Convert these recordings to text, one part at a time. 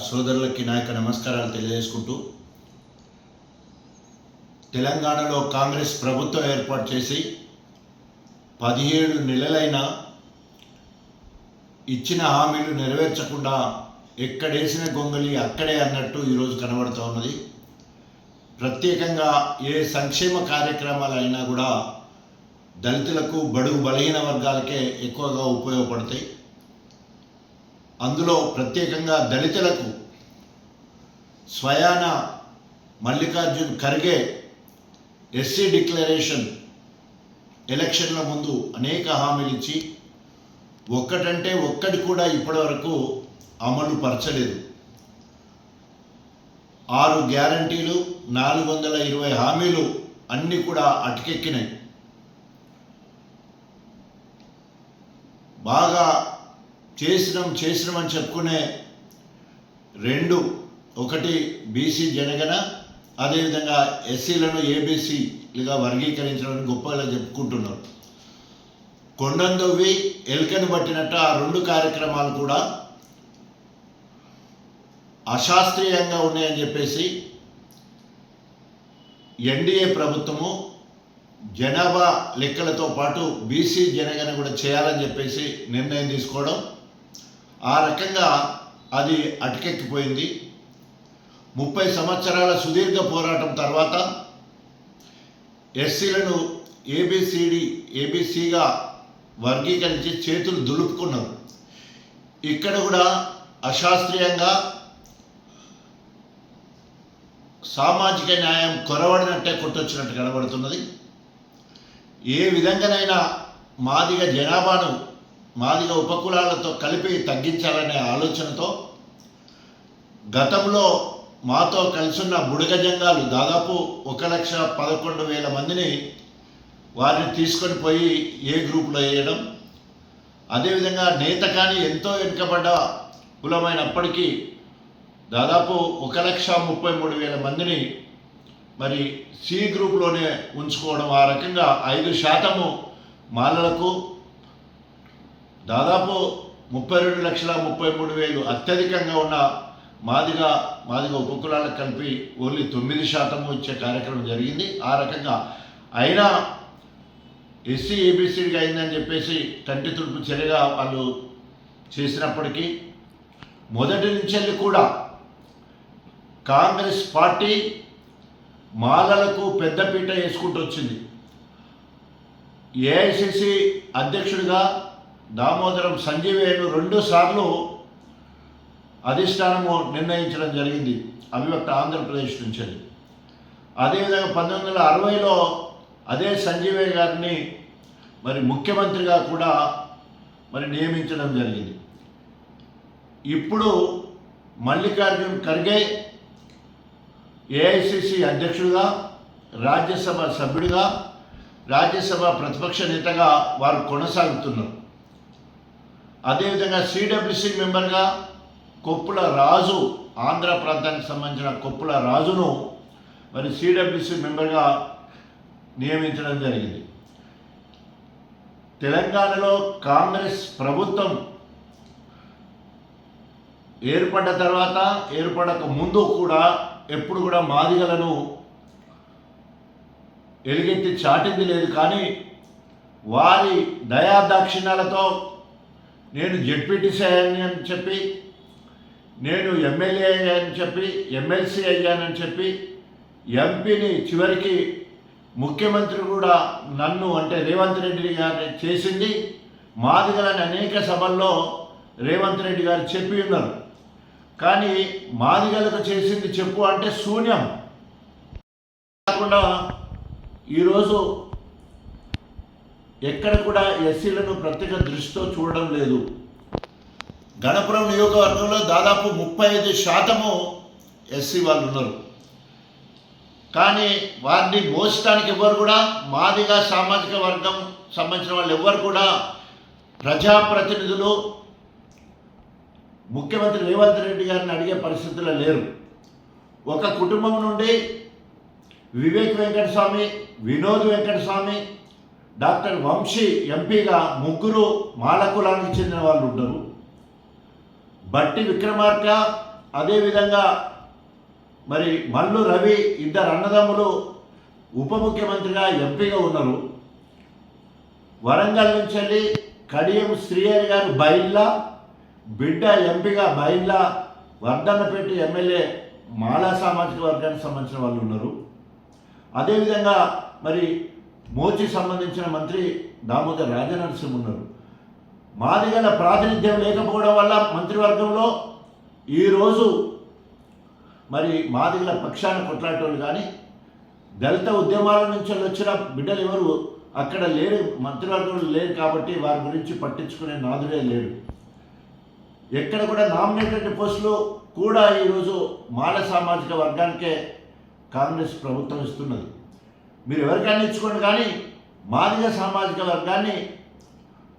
సోదరులకి నా యొక్క నమస్కారాలు తెలియజేసుకుంటూ, తెలంగాణలో కాంగ్రెస్ ప్రభుత్వం ఏర్పాటు చేసి 17 నెలలైనా ఇచ్చిన హామీలు నెరవేర్చకుండా ఎక్కడేసిన గొంగలి అక్కడే అన్నట్టు ఈరోజు కనబడుతూ ఉన్నది. ప్రత్యేకంగా ఏ సంక్షేమ కార్యక్రమాలైనా కూడా దళితులకు, బడుగు బలహీన వర్గాలకే ఎక్కువగా ఉపయోగపడతాయి. అందులో ప్రత్యేకంగా దళితులకు స్వయాన మల్లికార్జున్ ఖర్గే ఎస్సీ డిక్లరేషన్ ఎలక్షన్ల ముందు అనేక హామీలు ఇచ్చి ఒక్కటంటే ఒక్కటి కూడా ఇప్పటివరకు అమలు పరచలేదు. 6 గ్యారంటీలు, 420 హామీలు అన్నీ కూడా అటకెక్కినాయి. బాగా చేసినామని చెప్పుకునే ఒకటి బీసీ జనగణ, అదేవిధంగా ఎస్సీలను ఏబీసీలుగా వర్గీకరించడం గొప్పగా చెప్పుకుంటున్నారు. కొండందొవ్వి ఎలుకను పట్టినట్టు ఆ 2 కార్యక్రమాలు కూడా అశాస్త్రీయంగా ఉన్నాయని చెప్పేసి ఎన్డీఏ ప్రభుత్వము జనాభా లెక్కలతో పాటు బీసీ జనగణ కూడా చేయాలని చెప్పేసి నిర్ణయం తీసుకోవడం, ఆ రకంగా అది అటకెక్కిపోయింది. 30 సంవత్సరాల సుదీర్ఘ పోరాటం తర్వాత ఎస్సీలను ఏబీసీగా వర్గీకరించి చేతులు దులుపుకున్నారు. ఇక్కడ కూడా అశాస్త్రీయంగా సామాజిక న్యాయం కొరవడినట్టే కొట్టొచ్చినట్టు కనబడుతున్నది. ఏ విధంగానైనా మాదిగ ఉపకులాలతో కలిపి తగ్గించాలనే ఆలోచనతో గతంలో మాతో కలిసున్న బుడగ జంగాలు దాదాపు 1,11,000 మందిని వారిని తీసుకొని పోయి ఏ గ్రూపులో వేయడం, అదేవిధంగా నేత కానీ ఎంతో వెనుకబడ్డ కులమైనప్పటికీ దాదాపు 1,33,000 మందిని మరి సి గ్రూప్లోనే ఉంచుకోవడం, ఆ రకంగా 5% మాలలకు దాదాపు 32,33,000 అత్యధికంగా ఉన్న మాదిగ ఉపకులాలకు కలిపి ఓన్లీ 9% ఇచ్చే కార్యక్రమం జరిగింది. ఆ రకంగా అయినా ఎస్సీ ఏబీసీగా అయిందని చెప్పేసి కంటి తుడుపు చర్యగా వాళ్ళు చేసినప్పటికీ మొదటి నుంచి కూడా కాంగ్రెస్ పార్టీ మాలలకు పెద్దపీట వేసుకుంటూ వచ్చింది. ఏఐసిసి అధ్యక్షుడిగా దామోదరం సంజీవయ్యను 2 సార్లు అధిష్టానము నిర్ణయించడం జరిగింది అవిభక్త ఆంధ్రప్రదేశ్ నుంచి. అదేవిధంగా 1960లో అదే సంజీవయ్య గారిని మరి ముఖ్యమంత్రిగా కూడా మరి నియమించడం జరిగింది. ఇప్పుడు మల్లికార్జున్ ఖర్గే ఏఐసిసి అధ్యక్షుడిగా, రాజ్యసభ సభ్యుడిగా, రాజ్యసభ ప్రతిపక్ష నేతగా వారు కొనసాగుతున్నారు. అదేవిధంగా సిడబ్ల్యూసి మెంబర్గా కొప్పుల రాజు, ఆంధ్ర ప్రాంతానికి సంబంధించిన కొప్పుల రాజును మరి సిడబ్ల్యూసి మెంబర్గా నియమించడం జరిగింది. తెలంగాణలో కాంగ్రెస్ ప్రభుత్వం ఏర్పడ్డ తర్వాత, ఏర్పడక ముందు కూడా ఎప్పుడు కూడా మాదిగలను ఎలుగెత్తి చాటింది లేదు. కానీ వారి దయాదాక్షిణ్యాలతో నేను జెడ్పీటీసీ అయ్యానని చెప్పి, నేను ఎమ్మెల్యే అయ్యానని చెప్పి, ఎమ్మెల్సీ అయ్యానని చెప్పి, ఎంపీని చివరికి ముఖ్యమంత్రి కూడా నన్ను అంటే రేవంత్ రెడ్డి గారిని చేసింది. మాదిగలని అనేక సభల్లో రేవంత్ రెడ్డి గారు చెప్పి ఉన్నారు. కానీ మాదిగలకు చేసింది చెప్పు అంటే శూన్యం. కాకుండా ఈరోజు ఎక్కడ కూడా ఎస్సీలను ప్రత్యేక దృష్టితో చూడడం లేదు. గణపురం నియోజకవర్గంలో దాదాపు 35% ఎస్సీ వాళ్ళు ఉన్నారు. కానీ వారిని మోసడానికి ఎవరు కూడా మాదిగ సామాజిక వర్గం సంబంధించిన వాళ్ళు ఎవరు కూడా ప్రజాప్రతినిధులు ముఖ్యమంత్రి రేవంత్ రెడ్డి గారిని అడిగే పరిస్థితుల్లో లేరు. ఒక కుటుంబం నుండి వివేక్ వెంకటస్వామి, వినోద్ వెంకటస్వామి, డాక్టర్ వంశీ ఎంపీగా 3 మాల కులానికి చెందిన వాళ్ళు ఉంటారు. బట్టి విక్రమార్క, అదేవిధంగా మరి మల్లు రవి ఇద్దరు అన్నదమ్ములు ఉప ముఖ్యమంత్రిగా ఎంపీగా ఉన్నారు. వరంగల్ నుంచి వెళ్ళి కడియం శ్రీహరి గారు బైల్లా బిడ్డ ఎంపీగా బైల్లా, వర్ధన్నపేట ఎమ్మెల్యే మాలా సామాజిక వర్గానికి సంబంధించిన వాళ్ళు ఉన్నారు. అదేవిధంగా మరి మోచి సంబంధించిన మంత్రి దామోదర్ రాజనరసింహ ఉన్నారు. మాదిగల ప్రాతినిధ్యం లేకపోవడం వల్ల మంత్రివర్గంలో ఈరోజు మరి మాదిగల పక్షాన కొట్లాటోళ్ళు కానీ దళిత ఉద్యమాల నుంచి వచ్చిన బిడ్డలు ఎవరు అక్కడ లేరు, మంత్రివర్గంలో లేరు. కాబట్టి వారి గురించి పట్టించుకునే నాదుడే లేడు. ఎక్కడ కూడా నామినేటెడ్ పోస్టులు కూడా ఈరోజు మాల సామాజిక వర్గానికే కాంగ్రెస్ ప్రభుత్వం ఇస్తున్నది. మీరు ఎవరికైనా ఇచ్చుకోండి, కానీ మాదిగ సామాజిక వర్గాన్ని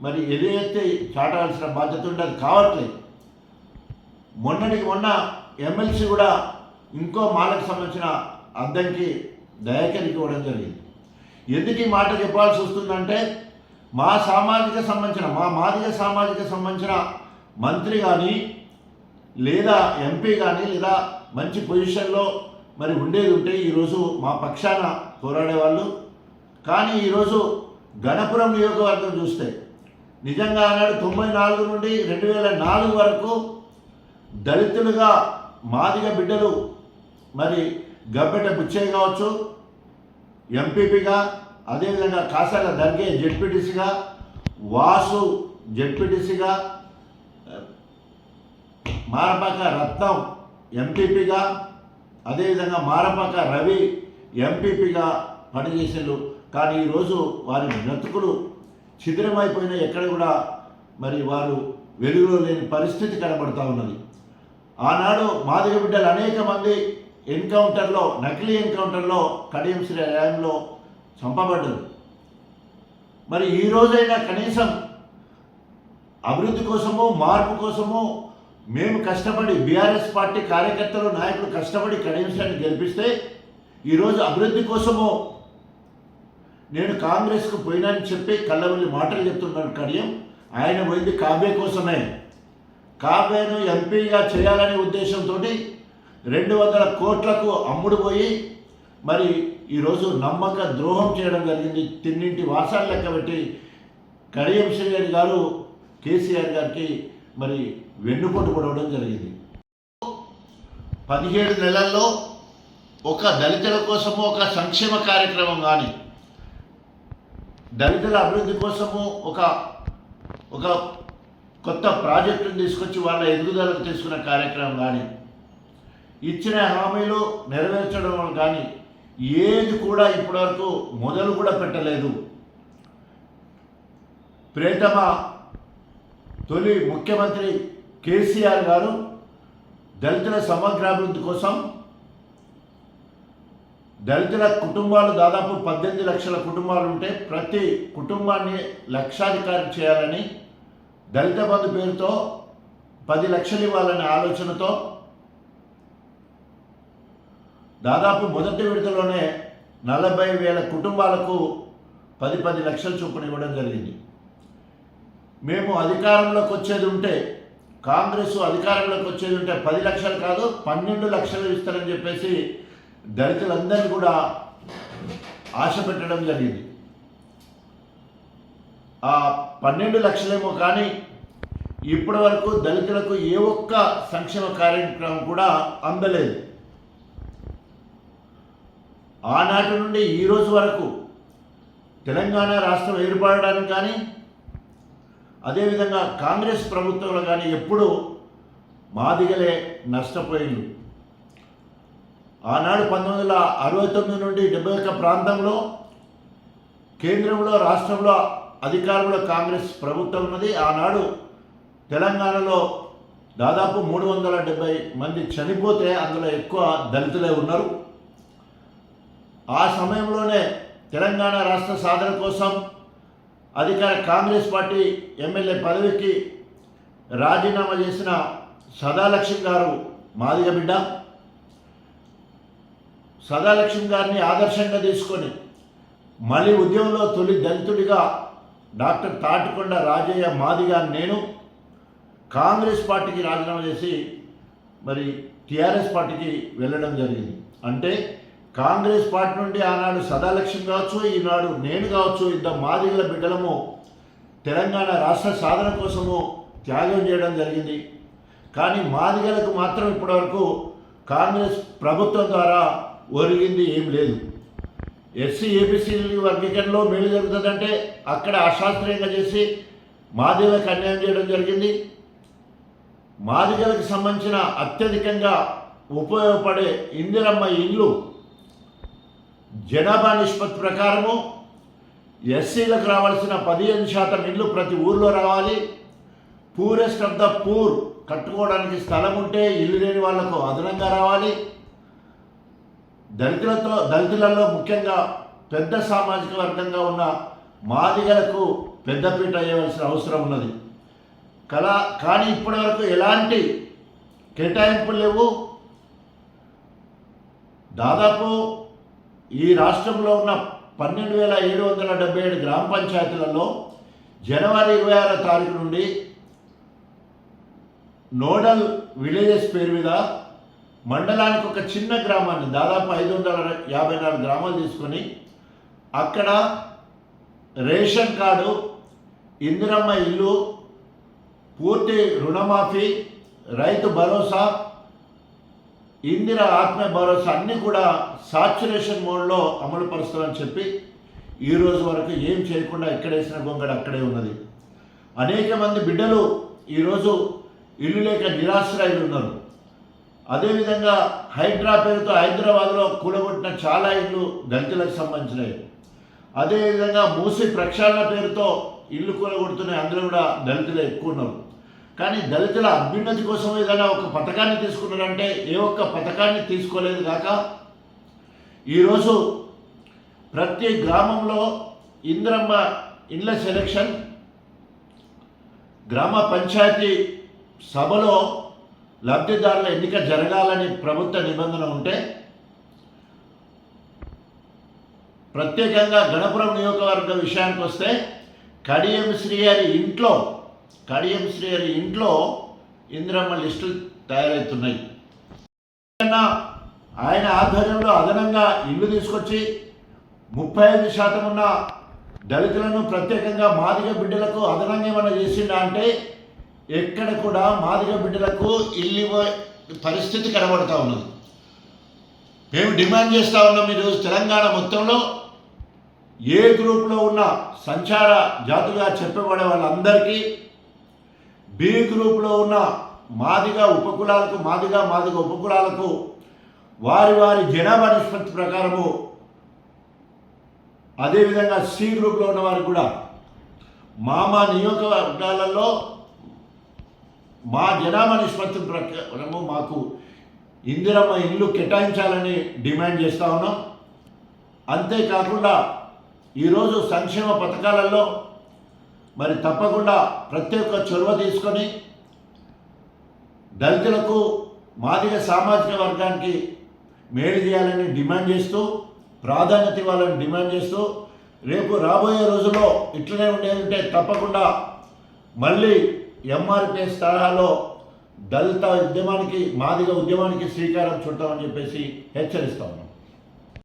మరి ఏదైతే చాటాల్సిన బాధ్యత ఉండదు కావట్లేదు. మొన్నటికి మొన్న ఎమ్మెల్సీ కూడా ఇంకో మాలకు సంబంధించిన అద్దంకి దయాకరికి ఇవ్వడం జరిగింది. ఎందుకు ఈ మాట చెప్పాల్సి వస్తుందంటే మా మాదిగ సామాజిక సంబంధించిన మంత్రి కానీ లేదా ఎంపీ కానీ లేదా మంచి పొజిషన్లో మరి ఉండేది ఉంటే ఈరోజు మా పక్షాన పోరాడేవాళ్ళు. కానీ ఈరోజు గణపురం నియోజకవర్గం చూస్తే నిజంగా ఆనాడు 94 నుండి 2004 వరకు దళితులుగా మాదిగ బిడ్డలు మరి గబ్బెట బుచ్చయ్య కావచ్చు ఎంపీపీగా, అదేవిధంగా కాసాల దర్గే జెడ్పీటీసీగా, వాసు జెడ్పీటీసీగా, మారపాక రత్నం ఎంపీపీగా, అదేవిధంగా మారపాక రవి ఎంపీపీగా పనిచేసారు. కానీ ఈరోజు వారి బ్రతుకులు శిథిలమైపోయిన ఎక్కడ కూడా మరి వారు వెలుగులో లేని పరిస్థితి కనబడుతూ ఉన్నది. ఆనాడు మాదిగ బిడ్డలు అనేక మంది ఎన్కౌంటర్లో, నకిలీ ఎన్కౌంటర్లో కడియం శ్రీ హయాంలో చంపబడ్డారు. మరి ఈ రోజైనా కనీసం అభివృద్ధి కోసము, మార్పు కోసము మేము కష్టపడి బీఆర్ఎస్ పార్టీ కార్యకర్తలు, నాయకులు కష్టపడి కడియం శ్రీని గెలిపిస్తే ఈరోజు అభివృద్ధి కోసము నేను కాంగ్రెస్కు పోయినని చెప్పి కళ్ళవల్లి మాటలు చెప్తున్నాడు కడియం. ఆయన పోయింది కావ్య కోసమే. కావ్యను ఎంపీగా చేయాలనే ఉద్దేశంతో 200 కోట్లకు అమ్ముడు పోయి మరి ఈరోజు నమ్మక ద్రోహం చేయడం జరిగింది. తిన్నింటి వాసాలు లెక్క పెట్టి కడియం శ్రీహరి గారు కేసీఆర్ గారికి మరి వెన్నుపోటు పొడవడం జరిగింది. 17 నెలల్లో ఒక దళితుల కోసము ఒక సంక్షేమ కార్యక్రమం కానీ, దళితుల అభివృద్ధి కోసము ఒక కొత్త ప్రాజెక్టును తీసుకొచ్చి వాళ్ళ ఎదుగుదలకు తీసుకున్న కార్యక్రమం కానీ, ఇచ్చిన హామీలు నెరవేర్చడం కానీ ఏది కూడా ఇప్పటివరకు మొదలు కూడా పెట్టలేదు. ప్రియతమ తొలి ముఖ్యమంత్రి కేసీఆర్ గారు దళితుల సమగ్రాభివృద్ధి కోసం దళితుల కుటుంబాలు దాదాపు 18 లక్షల కుటుంబాలు ఉంటే ప్రతి కుటుంబాన్ని లక్షాధికారి చేయాలని, దళిత బంధు పేరుతో 10 లక్షలు ఇవ్వాలనే ఆలోచనతో దాదాపు మొదటి విడతలోనే 40,000 కుటుంబాలకు 10 లక్షల చొప్పున ఇవ్వడం జరిగింది. మేము అధికారంలోకి వచ్చేది ఉంటే, కాంగ్రెస్ అధికారంలోకి వచ్చేది ఉంటే 10 లక్షలు కాదు 12 లక్షలు ఇస్తారని చెప్పేసి దళితులందరినీ కూడా ఆశ పెట్టడం జరిగింది. ఆ 12 లక్షలేమో కానీ ఇప్పటి వరకు దళితులకు ఏ ఒక్క సంక్షేమ కార్యక్రమం కూడా అందలేదు. ఆనాటి నుండి ఈ రోజు వరకు తెలంగాణ రాష్ట్రం ఏర్పడడానికి కానీ, అదేవిధంగా కాంగ్రెస్ ప్రభుత్వంలో కానీ ఎప్పుడూ మాదిగలే నష్టపోయింది. ఆనాడు 1969 నుండి 71 ప్రాంతంలో కేంద్రంలో, రాష్ట్రంలో అధికారంలో కాంగ్రెస్ ప్రభుత్వం ఉన్నది. ఆనాడు తెలంగాణలో దాదాపు 370 మంది చనిపోతే అందులో ఎక్కువ దళితులే ఉన్నారు. ఆ సమయంలోనే తెలంగాణ రాష్ట్ర సాధన కోసం అధికార కాంగ్రెస్ పార్టీ ఎమ్మెల్యే పదవికి రాజీనామా చేసిన సదాలక్ష్మి గారు మాదిగ బిడ్డ. సదాలక్ష్మి గారిని ఆదర్శంగా తీసుకొని మళ్ళీ ఉద్యమంలో తొలి దళితుడిగా డాక్టర్ తాటికొండ రాజయ్య మాదిగ నేను కాంగ్రెస్ పార్టీకి రాజీనామా చేసి మరి టీఆర్ఎస్ పార్టీకి వెళ్ళడం జరిగింది. అంటే కాంగ్రెస్ పార్టీ నుండి ఆనాడు సదాలక్ష్యం కావచ్చు, ఈనాడు నేను కావచ్చు, ఇద్దరు మాదిగల బిడ్డలము తెలంగాణ రాష్ట్ర సాధన కోసము త్యాగం చేయడం జరిగింది. కానీ మాదిగలకు మాత్రం ఇప్పటివరకు కాంగ్రెస్ ప్రభుత్వం ద్వారా ఒరిగింది ఏం లేదు. ఎస్సీ ఏబీసీ వర్గీకరణలో మేలు జరుగుతుందంటే అక్కడ అశాస్త్రీయంగా చేసి మాదిగలకు అన్యాయం చేయడం జరిగింది. మాదిగలకు సంబంధించిన అత్యధికంగా ఉపయోగపడే ఇందిరమ్మ ఇల్లు జనాభా నిష్పత్తి ప్రకారము ఎస్సీలకు రావాల్సిన 15% ఇల్లు ప్రతి ఊర్లో రావాలి. పూరెస్ట్ ఆఫ్ ద పూర్ కట్టుకోవడానికి స్థలం ఉంటే ఇల్లు లేని వాళ్లకు అదనంగా రావాలి. దళితులలో ముఖ్యంగా పెద్ద సామాజిక వర్గంగా ఉన్న మాదిగలకు పెద్దపీట వేయవలసిన అవసరం ఉన్నది. కానీ ఇప్పటివరకు ఎలాంటి కేటాయింపులు లేవు. దాదాపు ఈ రాష్ట్రంలో ఉన్న 12,777 గ్రామ పంచాయతీలలో జనవరి 26వ తారీఖు నుండి నోడల్ విలేజెస్ పేరు మీద మండలానికి ఒక చిన్న గ్రామాన్ని దాదాపు 554 గ్రామాలు తీసుకొని అక్కడ రేషన్ కార్డు, ఇందిరమ్మ ఇల్లు, పూర్తి రుణమాఫీ, రైతు భరోసా, ఇందిరా ఆత్మ భరోసా అన్నీ కూడా సాచ్యురేషన్ మోడ్లో అమలు పరుస్తామని చెప్పి ఈరోజు వరకు ఏం చేయకుండా ఎక్కడేసిన గొంగడ అక్కడే ఉన్నది. అనేక మంది బిడ్డలు ఈరోజు ఇల్లు లేక నిరాశ్రయులు ఉన్నారు. అదేవిధంగా హైడ్రా పేరుతో హైదరాబాద్లో కూలగొట్టిన చాలా ఇళ్ళు దళితులకు సంబంధించినవి. అదేవిధంగా మూసి ప్రక్షాళన పేరుతో ఇల్లు కూలగొడుతున్నాయి, అందులో కూడా దళితులే ఎక్కువ ఉన్నారు. కానీ దళితుల అభ్యున్నతి కోసం ఏదైనా ఒక పథకాన్ని తీసుకున్నారంటే ఏ ఒక్క పథకాన్ని తీసుకోలేదు కాక ఈరోజు ప్రతి గ్రామంలో ఇందిరమ్మ ఇండ్ల సెలక్షన్, గ్రామ పంచాయతీ సభలో లబ్ధిదారుల ఎన్నిక జరగాలని ప్రభుత్వ నిబంధన ఉంటే ప్రత్యేకంగా గణపురం నియోజకవర్గ విషయానికి వస్తే కడియం శ్రీహరి ఇంట్లో ఇందిరమ్మ లిస్టులు తయారవుతున్నాయి. ఆయన ఆధ్వర్యంలో అదనంగా ఇల్లు తీసుకొచ్చి 35% ఉన్న దళితులను ప్రత్యేకంగా మాదిగ బిడ్డలకు అదనంగా ఏమైనా చేసిండా అంటే ఎక్కడ కూడా మాదిగ బిడ్డలకు ఇల్లు పరిస్థితి కనబడుతూ ఉన్నది. మేము డిమాండ్ చేస్తూ ఉన్నాం ఈరోజు తెలంగాణ మొత్తంలో ఏ గ్రూప్లో ఉన్న సంచార జాతులుగా చెప్పబడే వాళ్ళందరికీ, బి గ్రూప్లో ఉన్న మాదిగ ఉపకులాలకు వారి జనాభా నిష్పత్తి ప్రకారము, అదేవిధంగా సి గ్రూప్లో ఉన్న వారికి కూడా మా నియోజకవర్గాలలో మా జనాభా నిష్పత్తి ప్రకారము మాకు ఇందిరమ్మ ఇల్లు కేటాయించాలని డిమాండ్ చేస్తూ ఉన్నాం. అంతేకాకుండా ఈరోజు సంక్షేమ పథకాలలో మరి తప్పకుండా ప్రత్యేక చొరవ తీసుకొని దళితులకు మాదిగ సామాజిక వర్గానికి మేలు చేయాలని డిమాండ్ చేస్తూ, ప్రాధాన్యత ఇవ్వాలని డిమాండ్ చేస్తూ, రేపు రాబోయే రోజుల్లో ఇట్లనే ఉండేదంటే తప్పకుండా మళ్ళీ ఎంఆర్పిఎస్ తరహాలో దళిత ఉద్యమానికి, మాదిగ ఉద్యమానికి శ్రీకారం చుట్టామని చెప్పేసి హెచ్చరిస్తా ఉన్నాం.